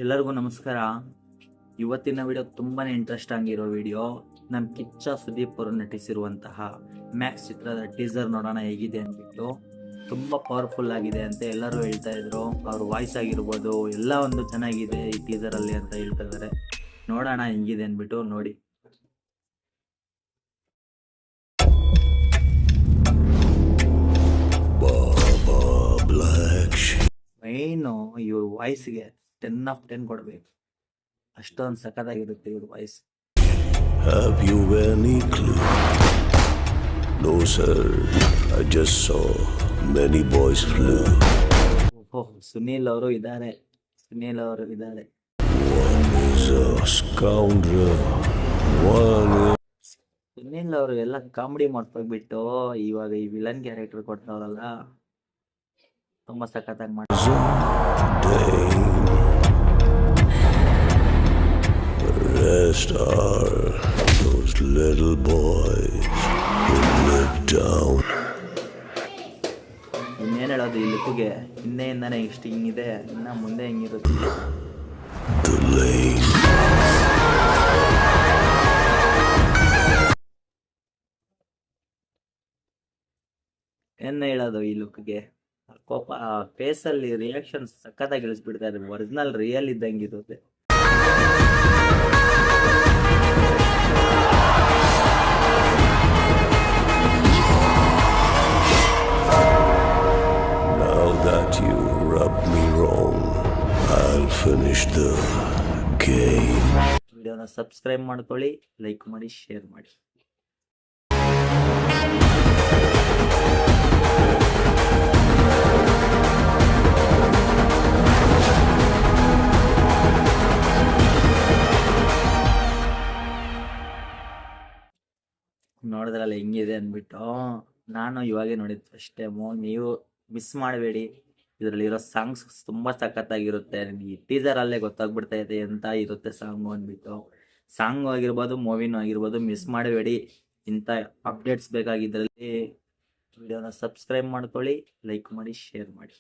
ಎಲ್ಲರಿಗೂ ನಮಸ್ಕಾರ. ಇವತ್ತಿನ ವಿಡಿಯೋ ತುಂಬಾನೇ ಇಂಟ್ರೆಸ್ಟ್ ಆಗಿರೋ ವಿಡಿಯೋ. ನಮ್ಮ ಕಿಚ್ಚ ಸುದೀಪ್ ಅವರು ನಟಿಸಿರುವಂತಹ ಮ್ಯಾಕ್ಸ್ ಚಿತ್ರದ ಟೀಸರ್ ನೋಡೋಣ ಹೇಗಿದೆ ಅಂದ್ಬಿಟ್ಟು. ತುಂಬಾ ಪವರ್ಫುಲ್ ಆಗಿದೆ ಅಂತ ಎಲ್ಲರೂ ಹೇಳ್ತಾ ಇದ್ರು. ಅವ್ರ ವಾಯ್ಸ್ ಆಗಿರ್ಬೋದು ಎಲ್ಲ ಒಂದು ಚೆನ್ನಾಗಿದೆ ಈ ಟೀಸರ್ ಅಲ್ಲಿ ಅಂತ ಹೇಳ್ತಾ ಇದ್ದಾರೆ. ನೋಡೋಣ ಹೆಂಗಿದೆ ಅಂದ್ಬಿಟ್ಟು ನೋಡಿ. ಮೈನು ಇವ್ರ ವಾಯ್ಸ್ಗೆ 10/10 ಕೊಡ್ಬೇಕು. ಅಷ್ಟೊಂದು ಸಖತ್ತಾಗಿರುತ್ತೆ ಇವ್ರ voice. Have you any clue? No sir, I just saw many boys flew. ಓಹ್, ಸುನೀಲ್ ಅವರು ಇದ್ದಾರೆ. One is a scoundrel, one is... Sunil ಅವರು ಎಲ್ಲ ಕಾಮಿಡಿ ಮಾಡ್ಕೊಂಡ್ಬಿಟ್ಟು ಇವಾಗ ಈ ವಿಲನ್ ಕ್ಯಾರೆಕ್ಟರ್ ಕೊಡ್ತಾವ್ರಲ್ಲ, ತುಂಬಾ ಸಖತ್ತಾಗಿ ಮಾಡ್ತಾರೆ. Rest are those little boys who live down. ಇನ್ನೇನು ಹೇಳೋದು, ಈ ಲುಕ್ಗೆ ಹಿಂದೆಯಿಂದಾನೆ ಇಷ್ಟು ಹಿಂಗಿದೆ, ಇನ್ನ ಮುಂದೆ ಹೆಂಗಿರುತ್ತೆ. The lane. ಏನ್ ಹೇಳೋದು ಈ ಲುಕ್ಗೆ. ಕೋಪ ಫೇಸ್ ಅಲ್ಲಿ ರಿಯಾಕ್ಷನ್ ಸಖತ್ತಾಗಿ ಇಳಿಸ್ಬಿಡ್ತಾರೆ. ಒರಿಜಿನಲ್ ರಿಯಲ್ ಇದ್ದಂಗಿರುತ್ತೆ. Now that you rubbed me wrong, I'll finish the game. ವಿಡಿಯೋನ ಸಬ್ಸ್ಕ್ರೈಬ್ ಮಾಡ್ಕೊಳ್ಳಿ, ಲೈಕ್ ಮಾಡಿ, ಶೇರ್ ಮಾಡಿ. ನೋಡಿದ್ರಲ್ಲ ಹೆಂಗಿದೆ ಅಂದ್ಬಿಟ್ಟು. ನಾನು ಇವಾಗೆ ನೋಡಿದ್ದು ಫಸ್ಟ್ ಟೈಮು. ನೀವು ಮಿಸ್ ಮಾಡಬೇಡಿ. ಇದರಲ್ಲಿರೋ ಸಾಂಗ್ಸ್ ತುಂಬಾ ಸಖತ್ತಾಗಿರುತ್ತೆ. ಈ ಟೀಸರ್ ಅಲ್ಲೇ ಗೊತ್ತಾಗ್ಬಿಡ್ತಾ ಇದೆ ಎಂತ ಇರುತ್ತೆ ಸಾಂಗು ಅಂದ್ಬಿಟ್ಟು. ಸಾಂಗ್ ಆಗಿರ್ಬೋದು, ಮೂವಿನೂ ಆಗಿರ್ಬೋದು, ಮಿಸ್ ಮಾಡಬೇಡಿ. ಇಂಥ ಅಪ್ಡೇಟ್ಸ್ ಬೇಕಾಗಿದ್ರಲ್ಲಿ ವಿಡಿಯೋನ ಸಬ್ಸ್ಕ್ರೈಬ್ ಮಾಡ್ಕೊಳ್ಳಿ, ಲೈಕ್ ಮಾಡಿ, ಶೇರ್ ಮಾಡಿ.